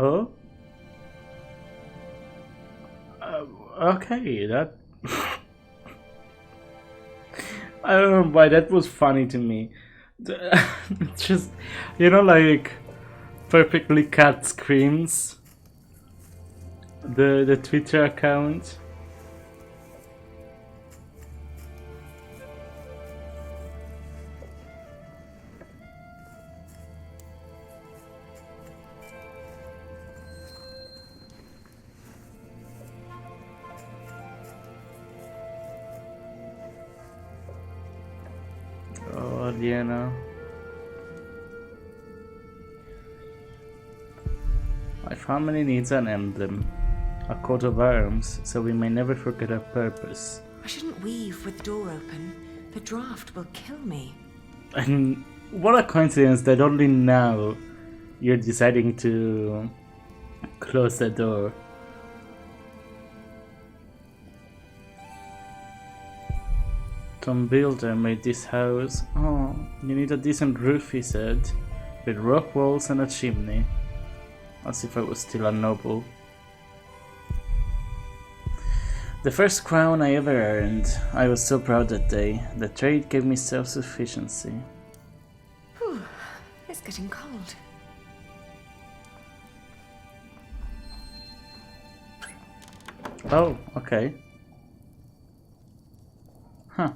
Oh? Okay, that... I don't know why that was funny to me. It's just, you know, like perfectly cut screams. The Twitter account. Oh, Diana. My family needs an emblem, a coat of arms, so we may never forget our purpose. I shouldn't weave with the door open. The draft will kill me. And what a coincidence that only now you're deciding to close the door. Some builder made this house. Oh, you need a decent roof, he said, with rock walls and a chimney. As if I was still a noble. The first crown I ever earned. I was so proud that day. The trade gave me self-sufficiency. Whew, it's getting cold. Oh, okay. Huh.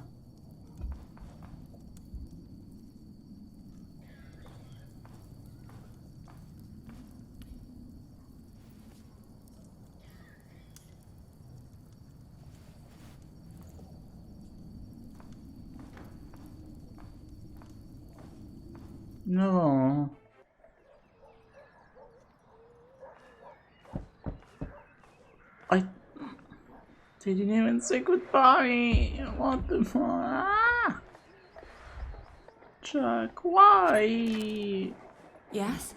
No. I didn't even say goodbye. What the fuck? Ah! Jack, why? Yes?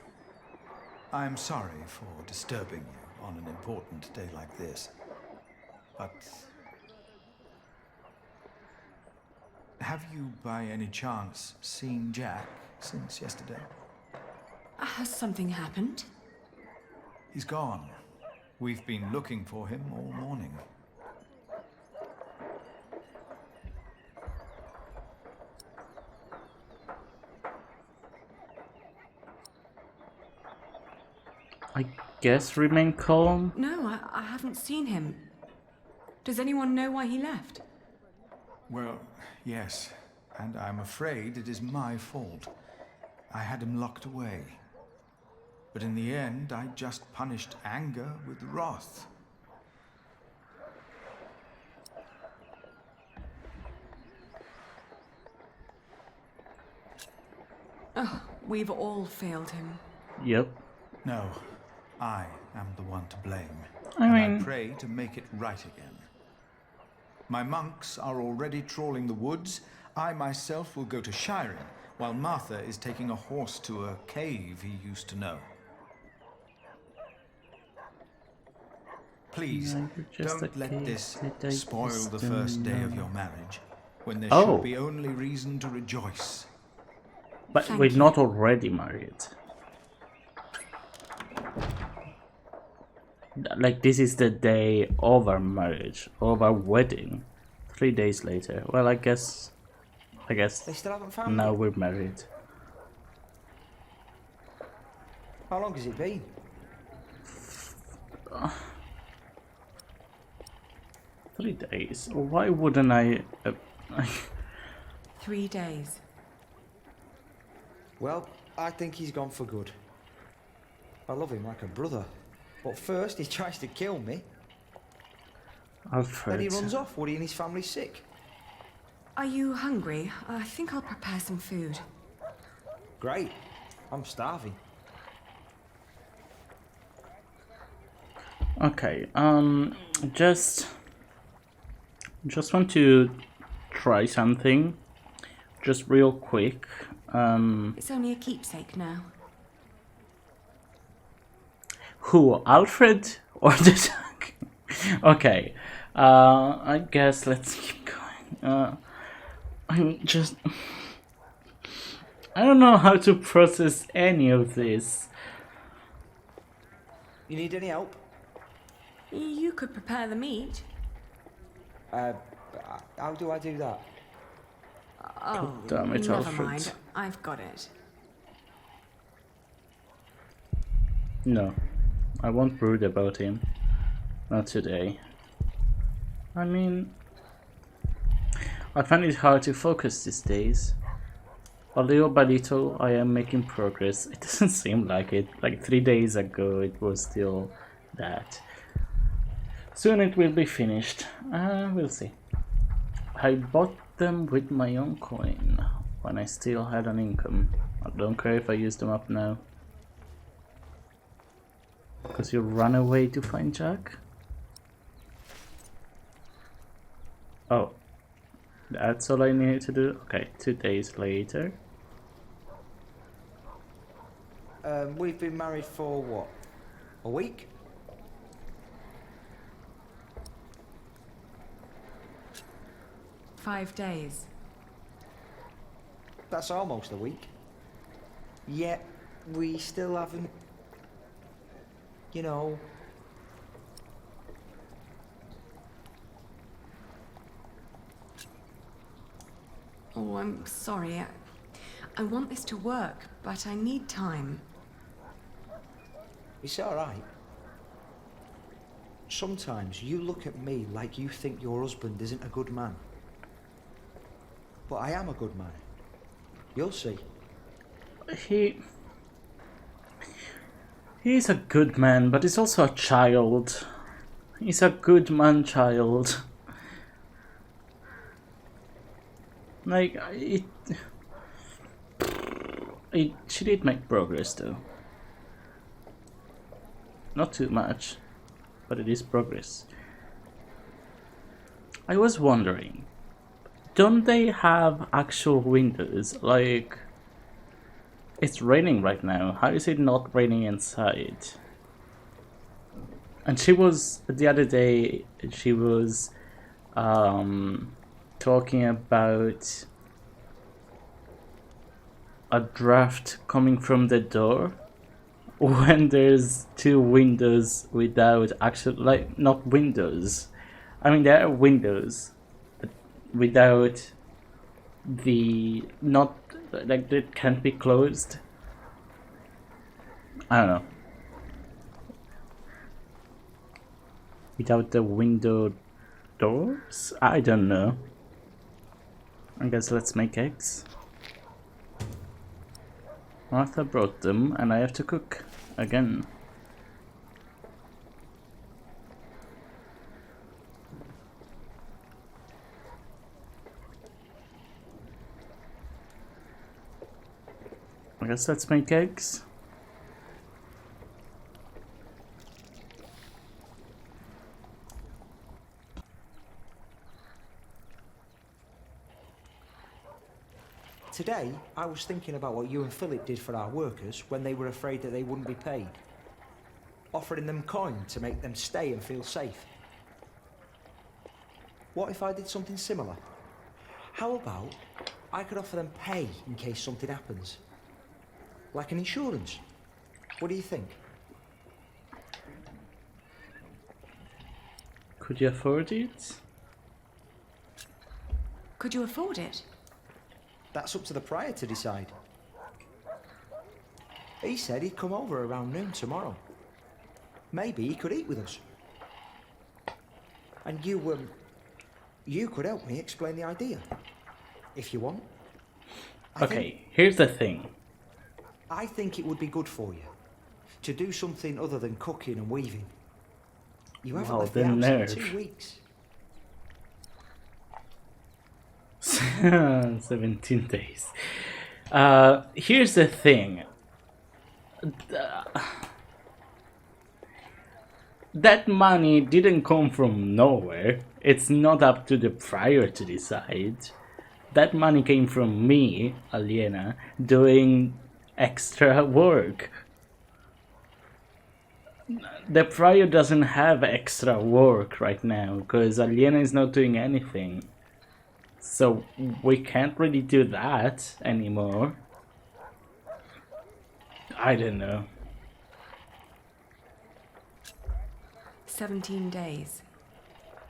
I'm sorry for disturbing you on an important day like this, but have you by any chance seen Jack since yesterday? Has something happened? He's gone. We've been looking for him all morning. I guess remain calm. No, I haven't seen him. Does anyone know why he left? Well, yes, and I'm afraid it is my fault. I had him locked away. But in the end, I just punished anger with wrath. Oh, we've all failed him. Yep. No, I am the one to blame. I pray to make it right again. My monks are already trawling the woods. I myself will go to Shiring, while Martha is taking a horse to a cave he used to know. Please, No, you're just don't a let kid this that I spoil used the to first day of know. your marriage, when there Oh. should be only reason to rejoice. But Thank we're you. not already married. Like, this is the day of our marriage, of our wedding. 3 days later. Well, I guess They still haven't found now him? we're married. How long has it been? 3 days. Why wouldn't I? 3 days. Well, I think he's gone for good. I love him like a brother. But first he tries to kill me. Alfred. Then he runs off. Woody and his family's sick. Are you hungry? I think I'll prepare some food. Great. I'm starving. Okay. Just want to try something, just real quick. It's only a keepsake now. Who, Alfred or the dog? Okay, I guess let's keep going. I don't know how to process any of this. You need any help? You could prepare the meat. How do I do that? Oh, damn it, never Alfred. mind. I've got it. No, I won't brood about him. Not today. I mean, I find it hard to focus these days. But little by little, I am making progress. It doesn't seem like it. Like 3 days ago, it was still that. Soon it will be finished. We'll see. I bought them with my own coin when I still had an income. I don't care if I use them up now. Because you run away to find Jack? Oh. That's all I needed to do? Okay, 2 days later. We've been married for what? A week? "5 days. That's almost a week. Yet, we still haven't... You know... Oh, I'm sorry. I want this to work, but I need time. It's alright. Sometimes you look at me like you think your husband isn't a good man. But I am a good man. You'll see. He's a good man, but he's also a child. He's a good man child. Like, she did make progress though. Not too much, but it is progress. I was wondering, don't they have actual windows? Like, it's raining right now. How is it not raining inside? And she was, the other day, she was talking about a draft coming from the door when there's 2 windows without actual, like, not windows. I mean, there are windows, but without the, not, like, it can't be closed. I don't know. Without the window doors? I don't know. I guess let's make eggs. Martha brought them, and I have to cook again. I guess let's make eggs. Today, I was thinking about what you and Philip did for our workers when they were afraid that they wouldn't be paid. Offering them coin to make them stay and feel safe. What if I did something similar? How about I could offer them pay in case something happens? Like an insurance. What do you think? Could you afford it? Could you afford it? That's up to the prior to decide. He said he'd come over around noon tomorrow. Maybe he could eat with us. And you could help me explain the idea, if you want. Okay, here's the thing. I think it would be good for you to do something other than cooking and weaving. You haven't Wow, left the the house nerve. in 2 weeks. 17 days. Here's the thing. That money didn't come from nowhere. It's not up to the prior to decide. That money came from me, Aliena, doing extra work. The prior doesn't have extra work right now because Aliena is not doing anything. So we can't really do that anymore. I don't know. 17 days.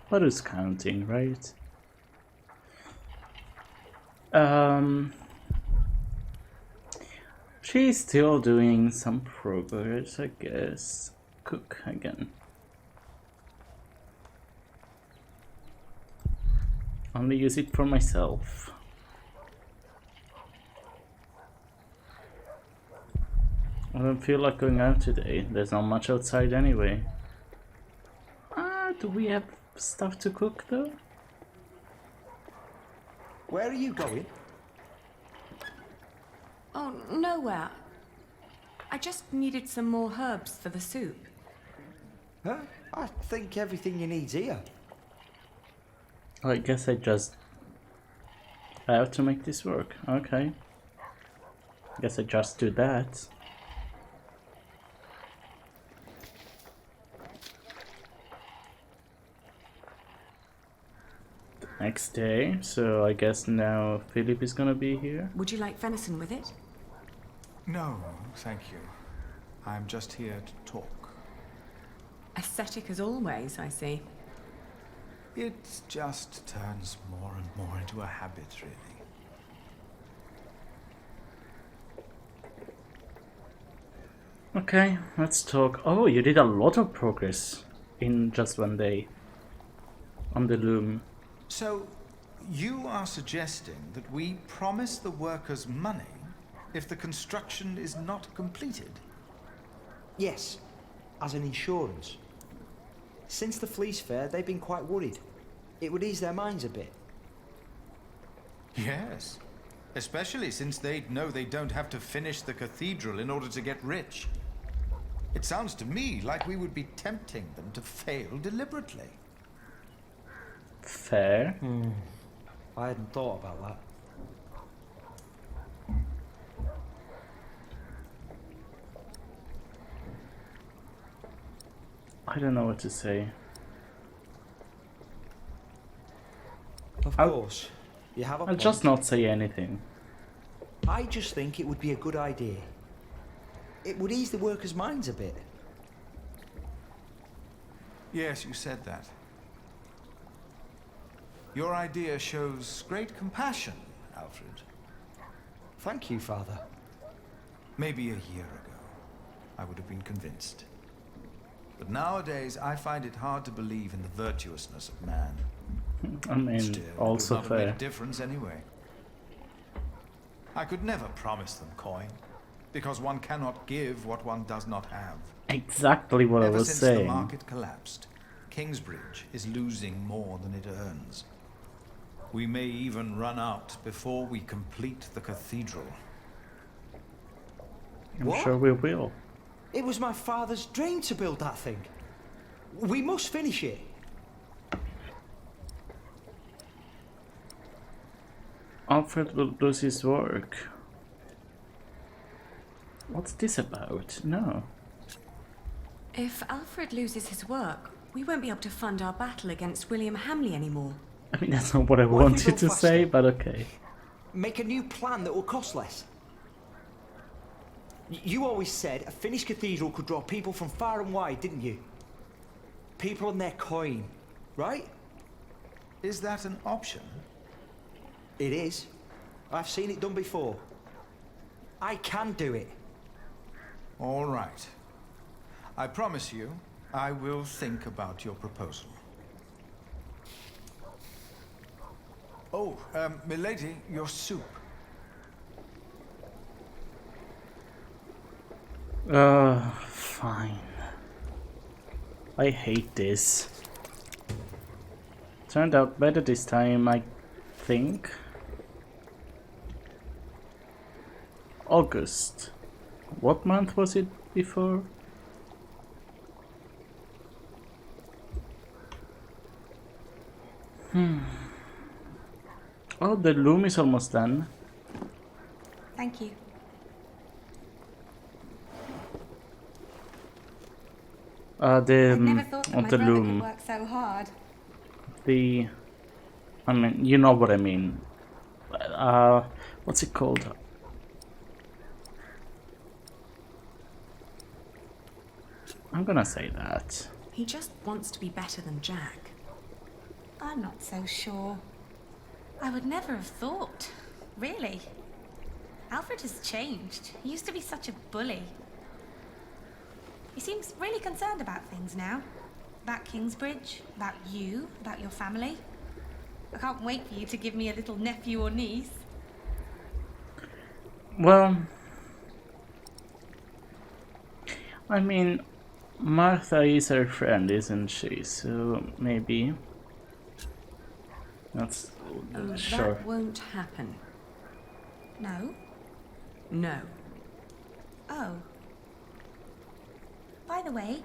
But who's counting, right? She's still doing some progress, I guess. Cook again. Only use it for myself. I don't feel like going out today. There's not much outside anyway. Do we have stuff to cook though? Where are you going? Oh, nowhere. I just needed some more herbs for the soup. Huh? I think everything you need's here. I guess I have to make this work. Okay. Guess I just do that. Next day, so I guess now Philip is gonna be here. Would you like venison with it? No, thank you. I'm just here to talk. Ascetic as always, I see. It just turns more and more into a habit, really. Okay, let's talk. Oh, you did a lot of progress in just one day on the loom. So, you are suggesting that we promise the workers money if the construction is not completed? Yes, as an insurance. Since the Fleece Fair, they've been quite worried. It would ease their minds a bit. Yes, especially since they'd know they don't have to finish the cathedral in order to get rich. It sounds to me like we would be tempting them to fail deliberately. Fair. I hadn't thought about that. I don't know what to say. Of I'll- course, you have a I'll point. just not say anything. I just think it would be a good idea. It would ease the workers' minds a bit. Yes, you said that. Your idea shows great compassion, Alfred. Thank you, Father. Maybe a year ago, I would have been convinced. But nowadays, I find it hard to believe in the virtuousness of man. I mean, Still, it also would not have made fair. a difference anyway. I could never promise them coin, because one cannot give what one does not have. Exactly what I Ever was since saying. the market collapsed, Kingsbridge is losing more than it earns. We may even run out before we complete the cathedral. I'm What? sure we will. It was my father's dream to build that thing. We must finish it. Alfred will lose his work. What's this about? No. If Alfred loses his work, we won't be able to fund our battle against William Hamley anymore. I mean, that's not what I What if we wanted go to say, faster? but okay. Make a new plan that will cost less. You always said a finished cathedral could draw people from far and wide, didn't you? People and their coin, right? Is that an option? It is. I've seen it done before. I can do it. All right. I promise you, I will think about your proposal. Oh, milady, your soup. Fine. I hate this. Turned out better this time, I think. August. What month was it before? Oh, the loom is almost done. Thank you. The loom. work so hard. I mean, you know what I mean. What's it called? I'm gonna say that. He just wants to be better than Jack. I'm not so sure. I would never have thought. Really. Alfred has changed. He used to be such a bully. He seems really concerned about things now. About Kingsbridge, about you, about your family. I can't wait for you to give me a little nephew or niece. Well, I mean, Martha is her friend, isn't she? So maybe. That's sure. That won't happen. No? No. Oh. By the way,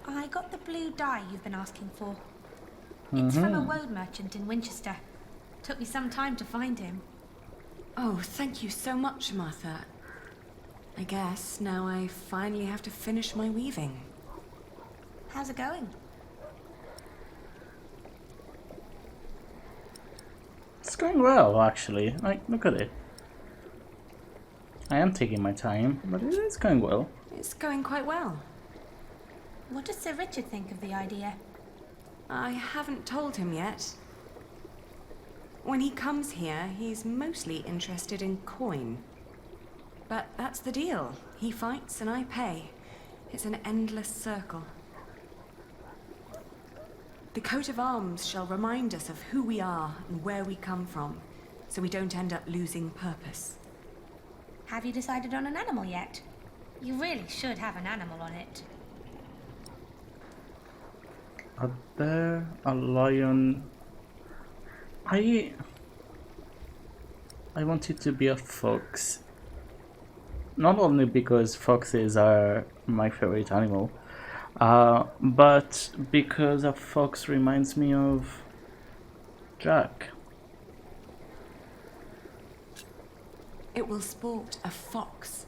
I got the blue dye you've been asking for. It's from a woad merchant in Winchester. Took me some time to find him. Oh, thank you so much, Martha. I guess now I finally have to finish my weaving. How's it going? It's going well, actually. Like, look at it. I am taking my time, but it is going well. It's going quite well. What does Sir Richard think of the idea? I haven't told him yet. When he comes here, he's mostly interested in coin. But that's the deal. He fights and I pay. It's an endless circle. The coat of arms shall remind us of who we are and where we come from, so we don't end up losing purpose. Have you decided on an animal yet? You really should have an animal on it. A bear, a lion. I want it to be a fox. Not only because foxes are my favorite animal, but because a fox reminds me of Jack. It will sport a fox.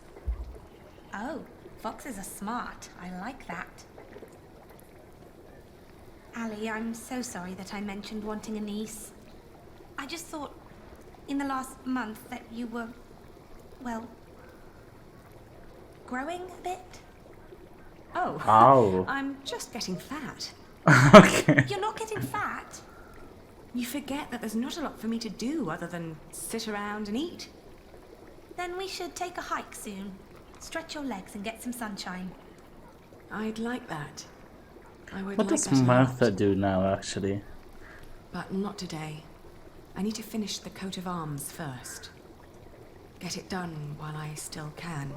Oh, foxes are smart. I like that. Ali, I'm so sorry that I mentioned wanting a niece. I just thought, in the last month, that you were, well, growing a bit. Oh, Ow. I'm just getting fat. Okay. You're not getting fat. You forget that there's not a lot for me to do other than sit around and eat. Then we should take a hike soon. Stretch your legs and get some sunshine. I'd like that. I would What like does that a Martha lot. do now, actually? But not today. I need to finish the coat of arms first. Get it done while I still can.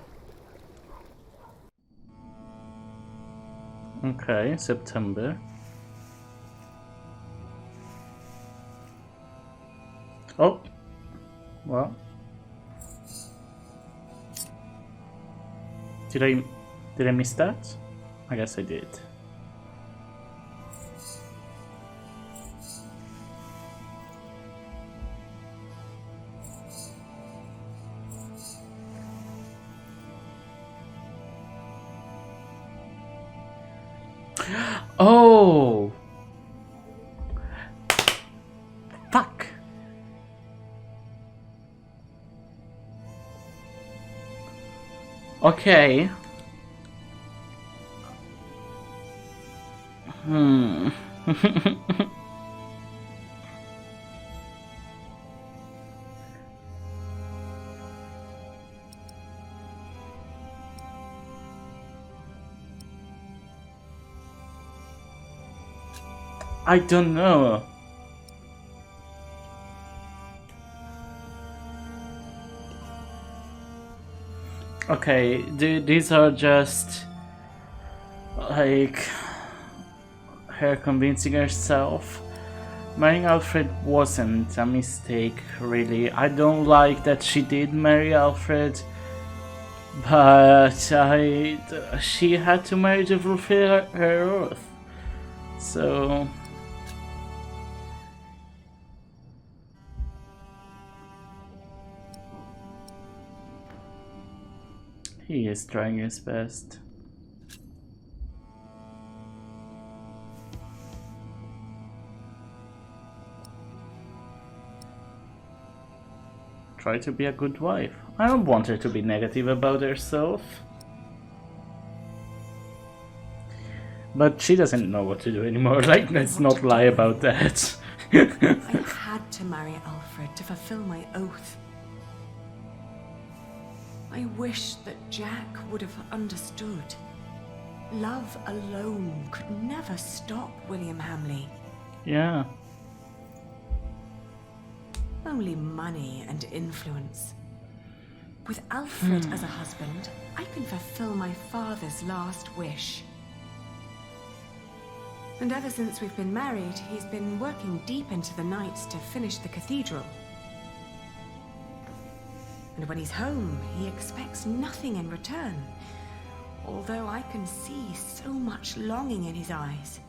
Okay, September. Oh, well. Did I miss that? I guess I did. Oh! Fuck! Okay. I don't know. Okay, these are just like her convincing herself. Marrying Alfred wasn't a mistake, really. I don't like that she did marry Alfred, but she had to marry to fulfill her oath. So he is trying his best. Try to be a good wife. I don't want her to be negative about herself. But she doesn't know what to do anymore. Like, let's not lie about that. I had to marry Alfred to fulfill my oath. I wish that Jack would have understood. Love alone could never stop William Hamley. Yeah. Only money and influence. With Alfred as a husband, I can fulfill my father's last wish. And ever since we've been married, he's been working deep into the nights to finish the cathedral. And when he's home, he expects nothing in return, although I can see so much longing in his eyes.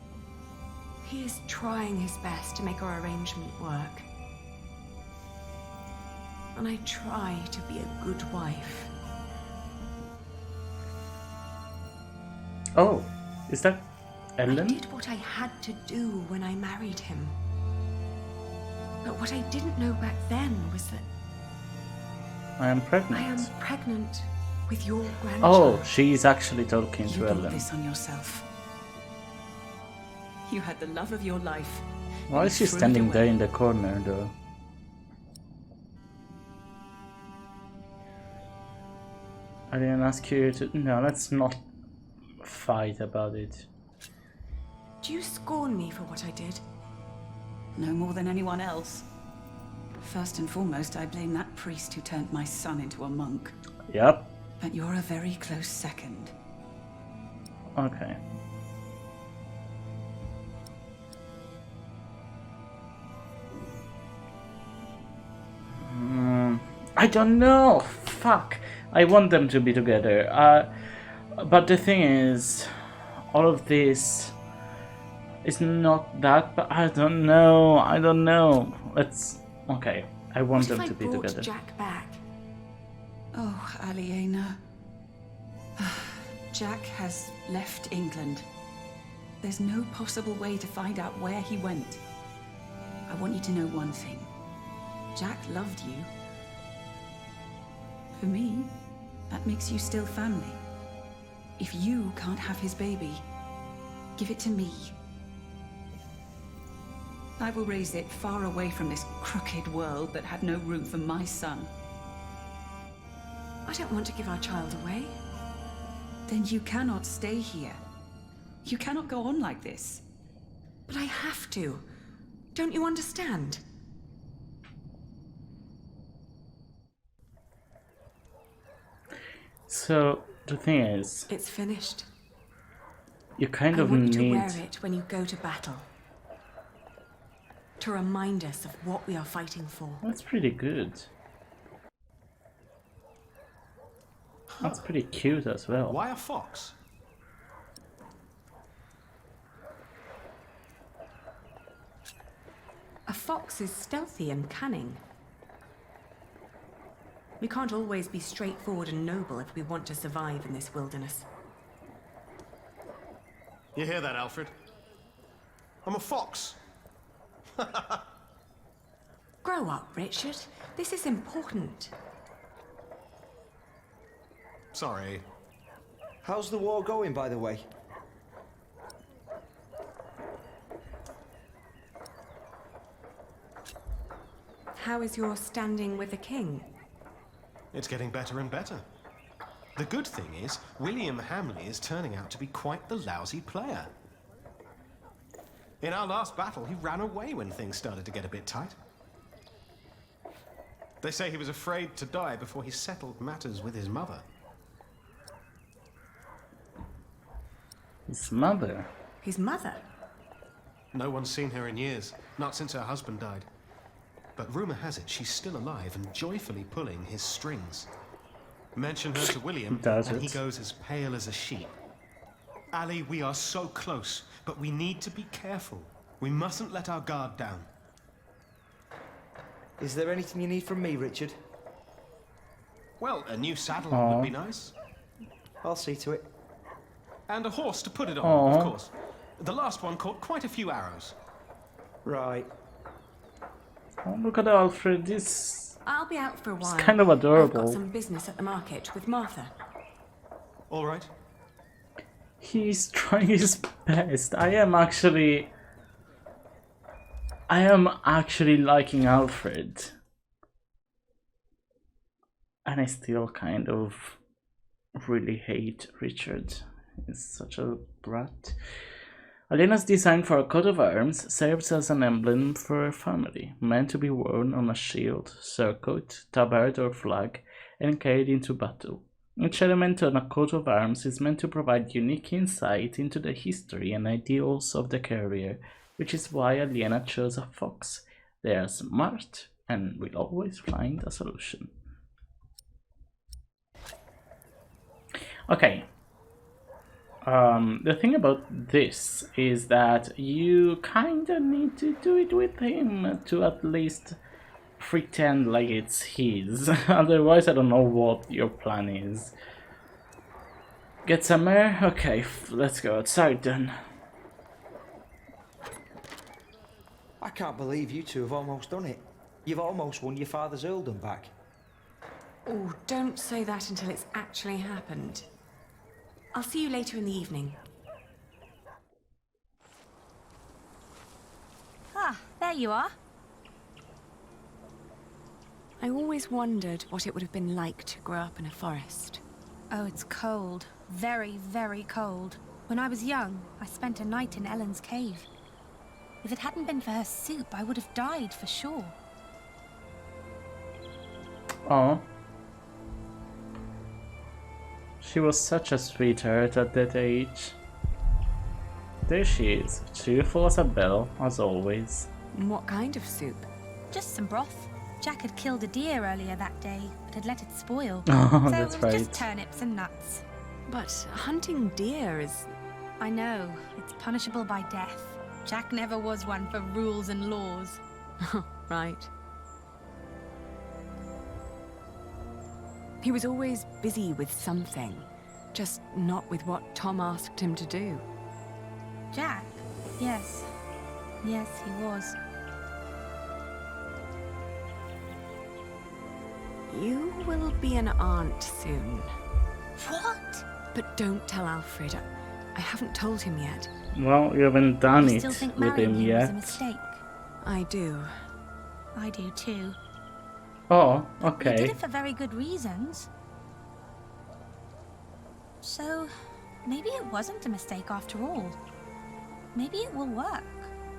He is trying his best to make our arrangement work. And I try to be a good wife. Oh, is that Ellen? I did what I had to do when I married him. But what I didn't know back then was that I am pregnant. I am pregnant with your Oh, grandchild. she's actually talking You to brought Ellen. this on yourself. You had the love of your life. Why and is she you threw it standing away. there in the corner, though? I didn't ask you to... No, let's not fight about it. Do you scorn me for what I did? No more than anyone else. First and foremost, I blame that priest who turned my son into a monk. Yep. But you're a very close second. Okay. I don't know. Fuck. I want them to be together. But the thing is, all of this is not that. But I don't know. I don't know. Let's. Okay. I want What them if to I be brought together. Jack back? Oh, Aliena. Jack has left England. There's no possible way to find out where he went. I want you to know one thing. Jack loved you. For me, that makes you still family. If you can't have his baby, give it to me. I will raise it far away from this crooked world that had no room for my son. I don't want to give our child away. Then you cannot stay here. You cannot go on like this. But I have to. Don't you understand? So the thing is, It's finished. you kind I of want you to need. wear it when you go to battle. To remind us of what we are fighting for. That's pretty good. That's pretty cute as well. Why a fox? A fox is stealthy and cunning. We can't always be straightforward and noble if we want to survive in this wilderness. You hear that, Alfred? I'm a fox. Grow up, Richard. This is important. Sorry. How's the war going, by the way? How is your standing with the king? It's getting better and better. The good thing is, William Hamley is turning out to be quite the lousy player. In our last battle, he ran away when things started to get a bit tight. They say he was afraid to die before he settled matters with his mother. His mother. His mother? No one's seen her in years, not since her husband died. But rumor has it she's still alive and joyfully pulling his strings. Mention her to William, Does and he it? goes as pale as a sheep. Ali, we are so close, but we need to be careful. We mustn't let our guard down. Is there anything you need from me, Richard? Well, a new saddle Aw. would be nice. I'll see to it. And a horse to put it on, Aw. of course. The last one caught quite a few arrows. Right. Oh, look at Alfred. This I'll be out for a while. kind of I've adorable. got some business at the market with Martha. All right. He's trying his best. I am actually liking Alfred. And I still kind of really hate Richard. He's such a brat. Elena's design for a coat of arms serves as an emblem for her family, meant to be worn on a shield, surcoat, tabard, or flag, and carried into battle. Each element on a coat of arms is meant to provide unique insight into the history and ideals of the carrier, which is why Aliena chose a fox. They are smart and will always find a solution. Okay. The thing about this is that you kinda need to do it with him to at least pretend like it's his. Otherwise, I don't know what your plan is. Get some air? Okay, let's go outside then. I can't believe you two have almost done it. You've almost won your father's earldom back. Oh, don't say that until it's actually happened. I'll see you later in the evening. Ah, there you are. I always wondered what it would have been like to grow up in a forest. Oh, it's cold. Very, very cold. When I was young, I spent a night in Ellen's cave. If it hadn't been for her soup, I would have died for sure. Oh. She was such a sweetheart at that age. There she is, cheerful as a bell, as always. What kind of soup? Just some broth. Jack had killed a deer earlier that day, but had let it spoil. Oh, so that's it was right. just turnips and nuts. But hunting deer is... I know, it's punishable by death. Jack never was one for rules and laws. Right. He was always busy with something, just not with what Tom asked him to do. Jack? Yes. Yes, he was. You will be an aunt soon. What? But don't tell Alfred. I haven't told him yet. Well, you haven't done You it still think with marrying him him was a yet. mistake? I do. I do too. Oh, You did okay. it for very good reasons. So, maybe it wasn't a mistake after all. Maybe it will work.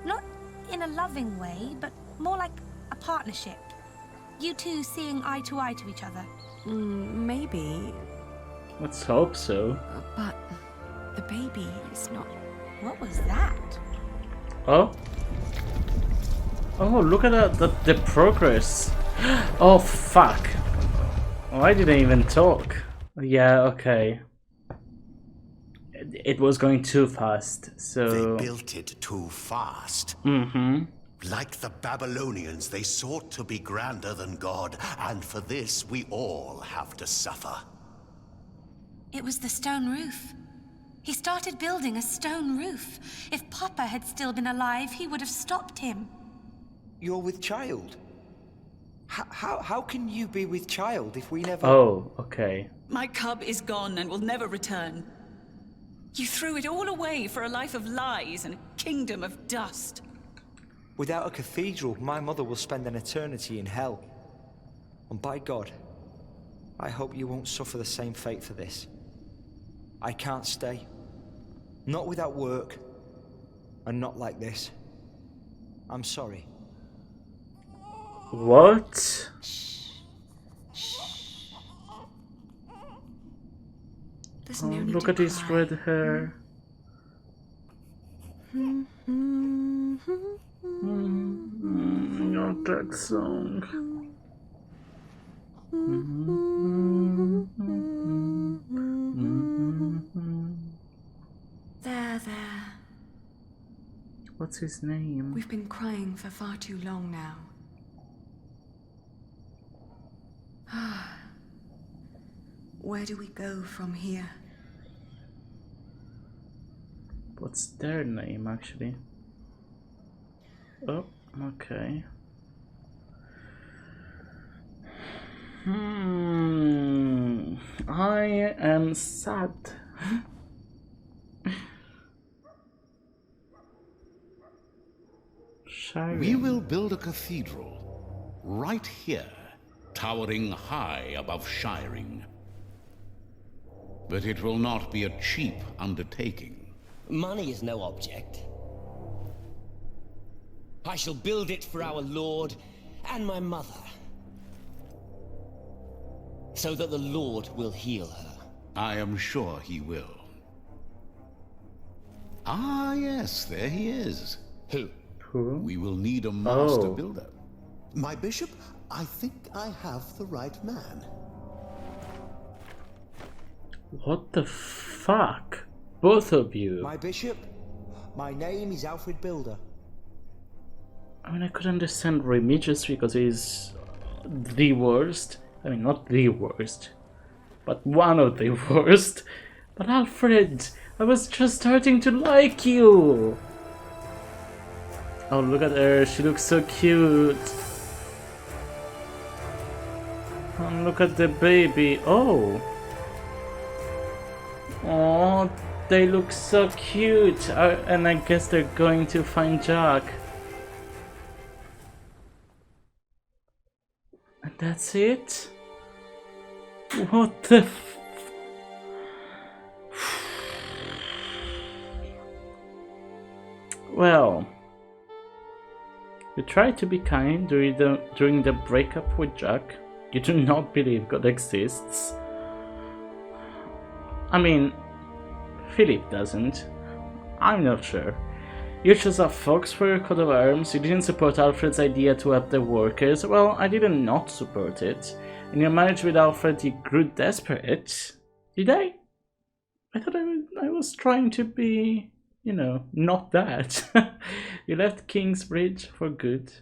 Not in a loving way, but more like a partnership. You two seeing eye to each other. Maybe, Let's hope so. but the baby is not... What was that? Oh. Oh, look at the progress. Oh, fuck. Oh, I didn't even talk. Yeah, okay. It was going too fast, so... They built it too fast. Mm-hmm. Like the Babylonians, they sought to be grander than God, and for this we all have to suffer. It was the stone roof. He started building a stone roof. If Papa had still been alive, he would have stopped him. You're with child? How can you be with child if we never... Oh, okay. My cub is gone and will never return. You threw it all away for a life of lies and a kingdom of dust. Without a cathedral, my mother will spend an eternity in hell. And by God, I hope you won't suffer the same fate for this. I can't stay. Not without work, and not like this. I'm sorry. What? There's Oh, no need look to at his cry. red hair. Not that song. There. What's his name? We've been crying for far too long now. Where do we go from here? What's their name, actually? Oh, okay. I am sad. Shiring. We will build a cathedral right here, towering high above Shiring. But it will not be a cheap undertaking. Money is no object. I shall build it for our Lord and my mother, so that the Lord will heal her. I am sure he will. Ah, yes, there he is. Who? Who? We will need a master Oh. builder. My bishop, I think I have the right man. What the fuck? Both of you. My bishop, my name is Alfred Builder. I mean, I could understand Remigius because he's the worst. I mean, not the worst, but one of the worst. But Alfred, I was just starting to like you. Oh, look at her. She looks so cute. And look at the baby. Oh. Oh, they look so cute. And I guess they're going to find Jack. And that's it? What the f... Well, you try to be kind during the breakup with Jack. You do not believe God exists. I mean, Philip doesn't. I'm not sure. You chose a fox for your coat of arms. You didn't support Alfred's idea to help the workers. Well, I didn't not support it. In your marriage with Alfred, you grew desperate. Did I? I thought I was trying to be, you know, not that. You left Kingsbridge for good,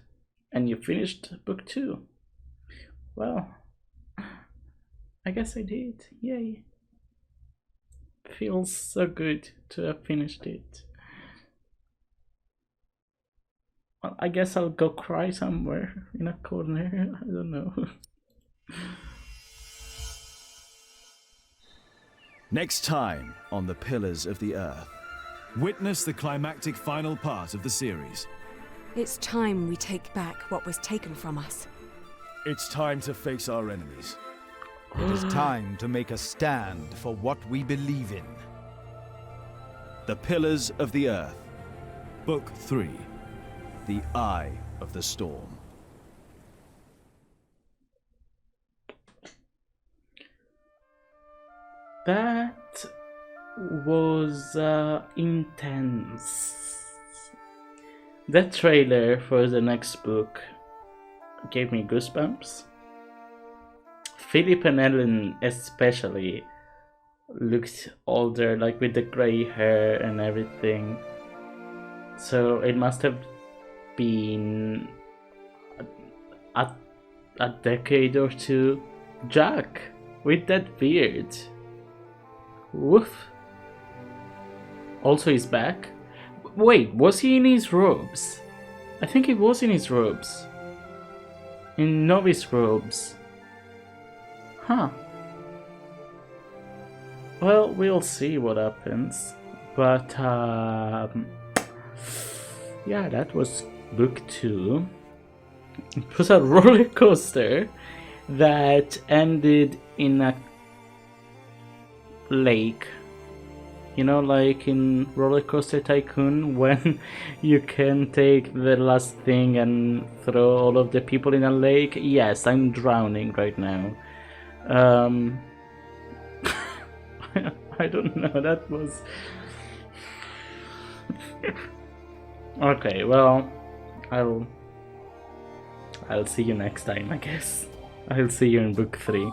and you finished book 2. Well, I guess I did. Yay. Feels so good to have finished it. Well, I guess I'll go cry somewhere in a corner. I don't know. Next time on The Pillars of the Earth. Witness the climactic final part of the series. It's time we take back what was taken from us. It's time to face our enemies. It is time to make a stand for what we believe in. The Pillars of the Earth. Book 3. The Eye of the Storm. That was intense. That trailer for the next book gave me goosebumps. Philip and Ellen especially looked older, like with the grey hair and everything. So it must have been a decade or two. Jack with that beard. Woof. Also he's back. Wait, was he in his robes? I think he was in his robes. In novice robes. Huh. Well, we'll see what happens. But, yeah, that was book 2. It was a roller coaster that ended in a lake. You know, like in Roller Coaster Tycoon, when you can take the last thing and throw all of the people in a lake. Yes, I'm drowning right now. I don't know, that was... Okay, well, I'll see you next time, I guess. I'll see you in book 3.